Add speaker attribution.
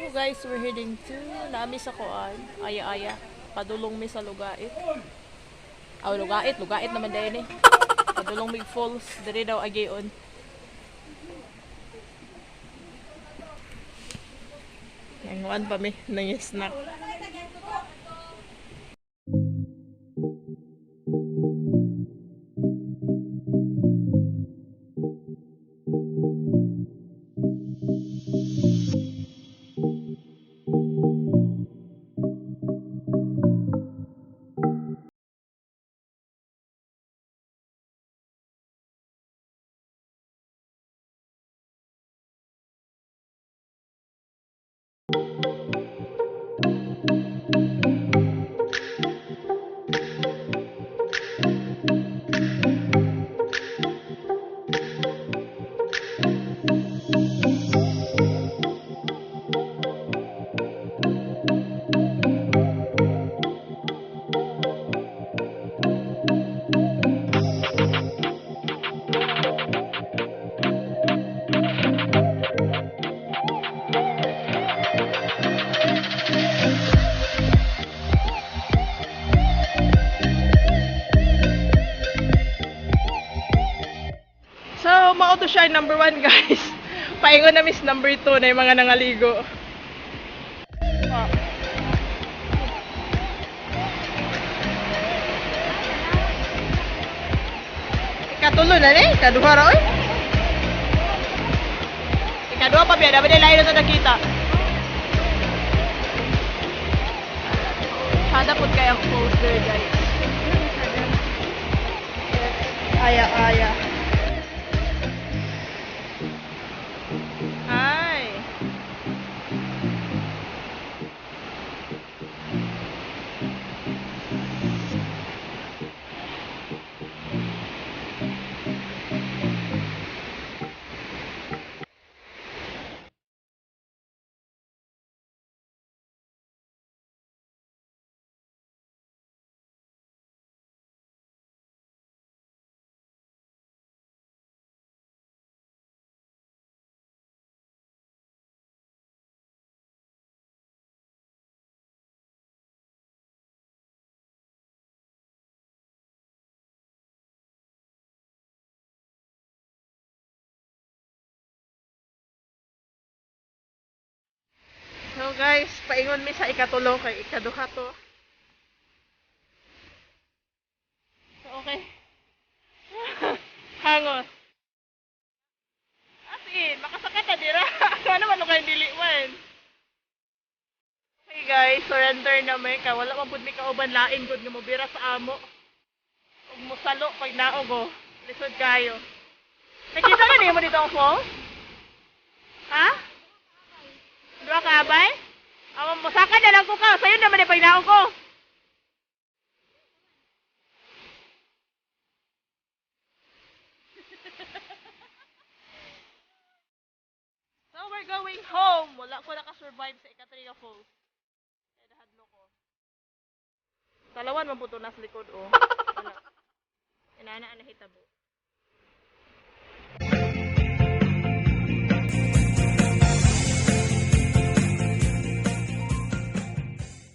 Speaker 1: So guys, we're heading to nami sa Kuan, Aya-aya. Padulong mi sa Lugait. Lugait naman dahil eh. Padulong mig falls, diri daw agion. Nanguan pa mi, nang snack. So, mao to siya number 1 guys. Paingon na miss number 2 na yung mga nangaligo. Oh. Ikatulo na ni, ikaduha ra oy. Ikaduha pa biya, dapat lain na ito nakita. Sada po kaya ang poster guys. Aya-aya. Ay. So guys, paingon mi sa ikatulo kay ikaduha to. So okay. Hangos. As in, makasakat na dira. Ano naman kayo diliwan? Okay guys, surrender na may ka. Wala man pud mi kauban lain gud nga mobira sa amo. Ug musalo pag naog oh. Lisod kayo. Nakita na niyo mo dito ang falls? Ha? Dua ka abay? Awan mo saka na lang ko ka. Sayo naman pag naog ko. So we're going home. Wala ko naka-survive sa Ikatrina Falls. Kaya nahadlo ko. Talawan man po ito nas likod oh. Wala. Inana na hitabo.